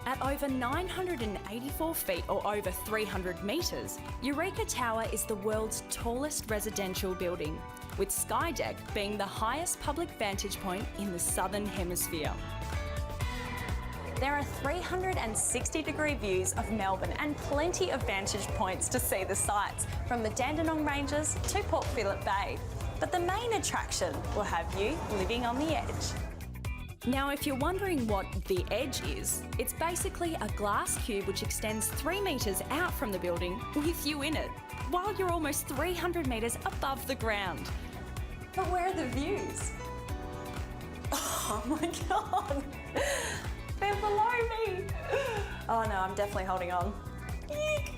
At over 984 feet or over 300 metres, Eureka Tower is the world's tallest residential building, with Steicke being the highest public vantage point in the Southern Hemisphere. There are 360-degree views of Melbourne and plenty of vantage points to see the sights, from the Dandenong Ranges to Port Phillip Bay. But the main attraction will have you living on the edge. Now, if you're wondering what the edge is, it's basically a glass cube which extends 3 metres out from the building with you in it, while you're almost 300 metres above the ground. But where are the views? Oh my God! They're below me! Oh no, I'm definitely holding on. Eek.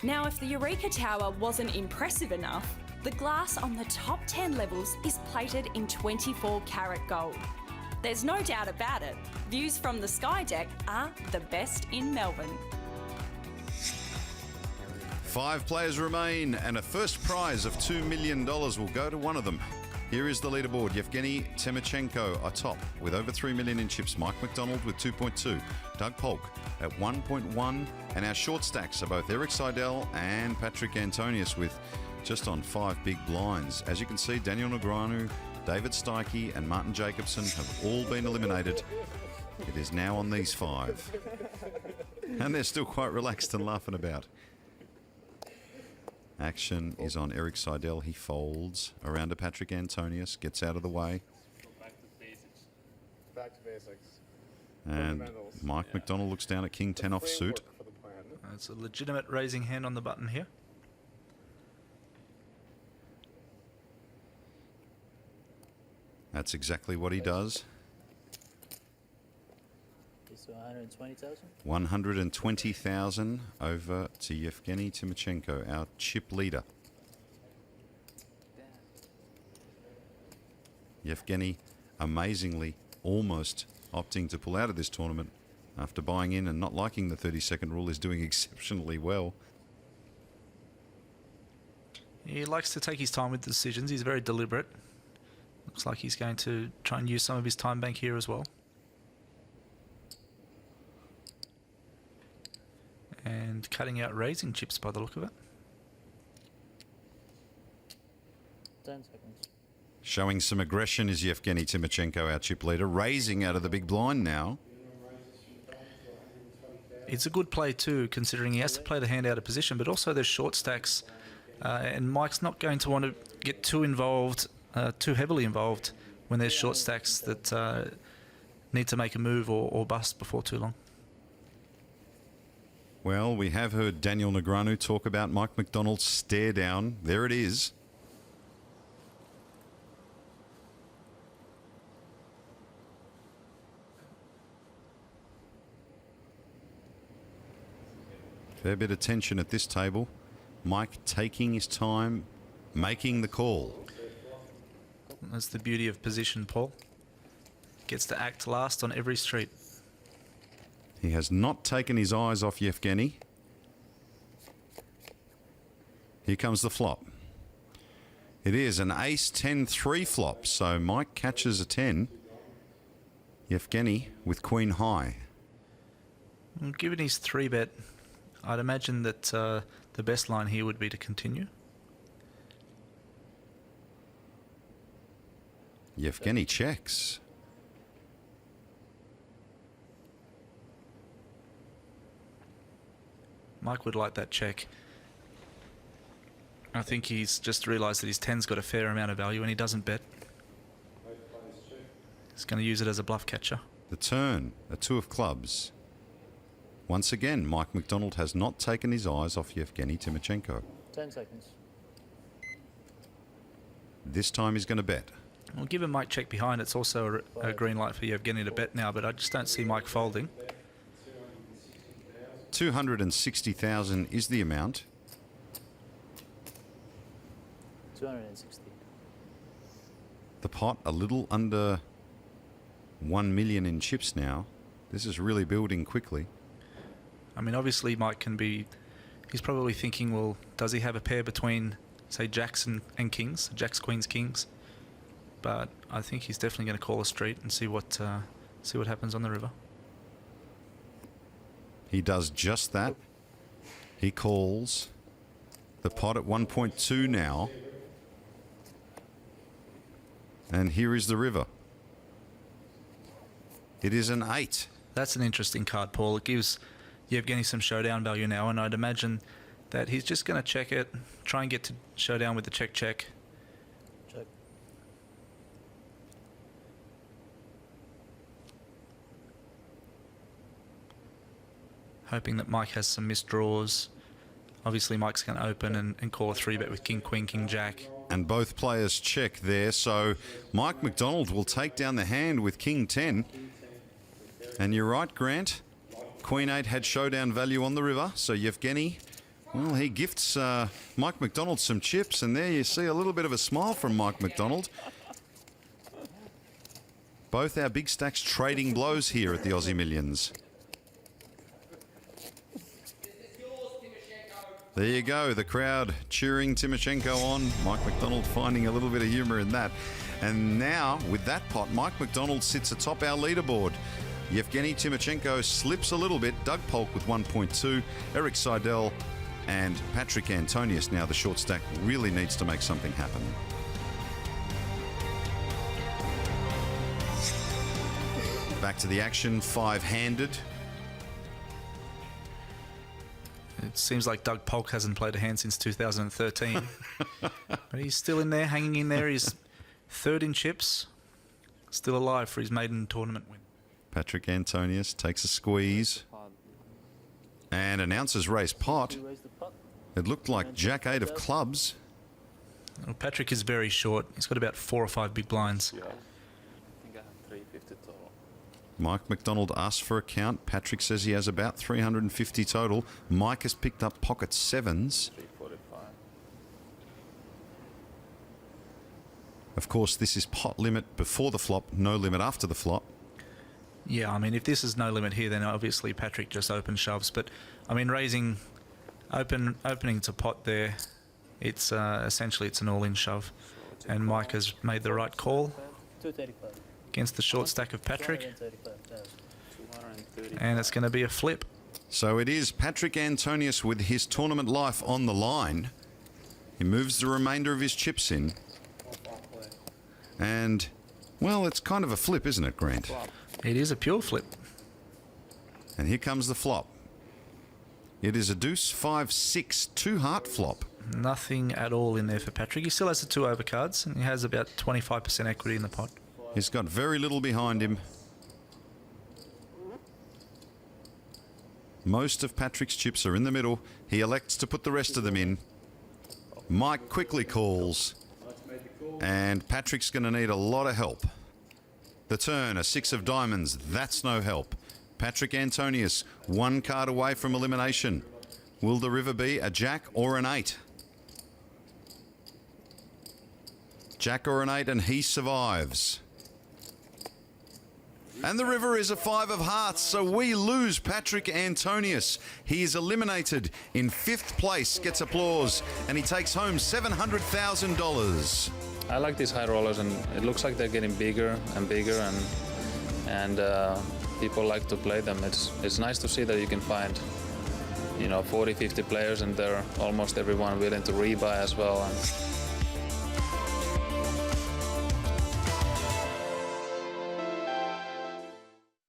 Now, if the Eureka Tower wasn't impressive enough, the glass on the top 10 levels is plated in 24-carat gold. There's no doubt about it, views from the sky deck are the best in Melbourne. 5 players remain, and a first prize of $2 million will go to one of them. Here is the leaderboard. Yevgeniy Timoshenko atop with over 3 million in chips. Mike McDonald with 2.2. Doug Polk at 1.1. And our short stacks are both Erik Seidel and Patrik Antonius with just on 5 big blinds. As you can see, Daniel Negreanu, David Steicke and Martin Jacobson have all been eliminated. It is now on these 5. And they're still quite relaxed and laughing about. Action is on Erik Seidel. He folds around to Patrik Antonius, gets out of the way. Back to basics. Back to basics. And Mike McDonald looks down at King 10 offsuit. It's a legitimate raising hand on the button here. That's exactly what he does. So 120,000? 120,000 over to Yevgeniy Timoshenko, our chip leader. Yevgeniy, amazingly, almost opting to pull out of this tournament after buying in and not liking the 30-second rule, is doing exceptionally well. He likes to take his time with decisions. He's very deliberate. Looks like he's going to try and use some of his time bank here as well. And cutting out raising chips by the look of it. 10 seconds. Showing some aggression is Yevgeniy Timoshenko, our chip leader, raising out of the big blind now. It's a good play too, considering he has to play the hand out of position, but also there's short stacks. And Mike's not going to want to get too involved, too heavily involved, when there's short stacks that need to make a move or bust before too long. Well, we have heard Daniel Negreanu talk about Mike McDonald's stare down. There it is. Fair bit of tension at this table. Mike taking his time, making the call. That's the beauty of position, Paul. Gets to act last on every street. He has not taken his eyes off Yevgeniy. Here comes the flop. It is an ace-10-3 flop, so Mike catches a 10. Yevgeniy with queen high. Well, given his 3-bet, I'd imagine that the best line here would be to continue. Yevgeniy checks. Mike would like that check. I think he's just realised that his 10's got a fair amount of value and he doesn't bet. He's going to use it as a bluff catcher. The turn, a 2 of clubs. Once again, Mike McDonald has not taken his eyes off Yevgeniy Timoshenko. 10 seconds. This time he's going to bet. Well, given Mike check behind, it's also a green light for Yevgeniy to bet now, but I just don't see Mike folding. 260,000 is the amount. 260. The pot a little under 1 million in chips now. This is really building quickly. I mean, obviously Mike can be... He's probably thinking, well, does he have a pair between, say, jacks and kings? Jacks, queens, kings. But I think he's definitely going to call a street and see what happens on the river. He does just that. He calls the pot at 1.2 now. And here is the river. It is an 8. That's an interesting card, Paul. It gives Yevgeniy some showdown value now, and I'd imagine that he's just going to check it, try and get to showdown with the check. Check. Hoping that Mike has some missed draws. Obviously, Mike's going to open and call a 3-bet with King, Queen, King, Jack. And both players check there. So Mike McDonald will take down the hand with King 10. And you're right, Grant. Queen 8 had showdown value on the river. So Yevgeniy, well, he gifts Mike McDonald some chips. And there you see a little bit of a smile from Mike McDonald. Both our big stacks trading blows here at the Aussie Millions. There you go, the crowd cheering Timoshenko on. Mike McDonald finding a little bit of humour in that. And now, with that pot, Mike McDonald sits atop our leaderboard. Yevgeniy Timoshenko slips a little bit. Doug Polk with 1.2. Erik Seidel and Patrik Antonius. Now the short stack really needs to make something happen. Back to the action, 5-handed. It seems like Doug Polk hasn't played a hand since 2013. But he's still in there, hanging in there. He's third in chips. Still alive for his maiden tournament win. Patrik Antonius takes a squeeze and announces race pot. You raise the pot. It looked like Jack 8 of clubs. Well, Patrik is very short. He's got about 4 or 5 big blinds. Yeah. I think I have 350 total. Mike McDonald asked for a count. Patrik says he has about 350 total. Mike has picked up pocket 7s. 345. Of course, this is pot limit before the flop, no limit after the flop. Yeah, I mean, if this is no limit here, then obviously Patrik just open shoves. But, I mean, raising, opening to pot there, it's essentially it's an all-in shove. And Mike has made the right call 235. against the short stack of Patrik. 235,000. 230. And it's going to be a flip. So it is Patrik Antonius with his tournament life on the line. He moves the remainder of his chips in. And, well, it's kind of a flip, isn't it, Grant? It is a pure flip. And here comes the flop. It is a deuce 5-6 2-heart flop. Nothing at all in there for Patrik. He still has the 2 overcards, and he has about 25% equity in the pot. He's got very little behind him. Most of Patrik's chips are in the middle. He elects to put the rest of them in. Mike quickly calls. And Patrik's going to need a lot of help. The turn, a 6 of diamonds. That's no help. Patrik Antonius, 1 card away from elimination. Will the river be a jack or an 8? Jack or an 8, and he survives. And the river is a 5 of hearts, so we lose Patrik Antonius. He is eliminated in 5th place, gets applause, and he takes home $700,000. I like these high rollers, and it looks like they're getting bigger and bigger, and people like to play them. It's nice to see that you can find, 40, 50 players, and they're almost everyone willing to rebuy as well. And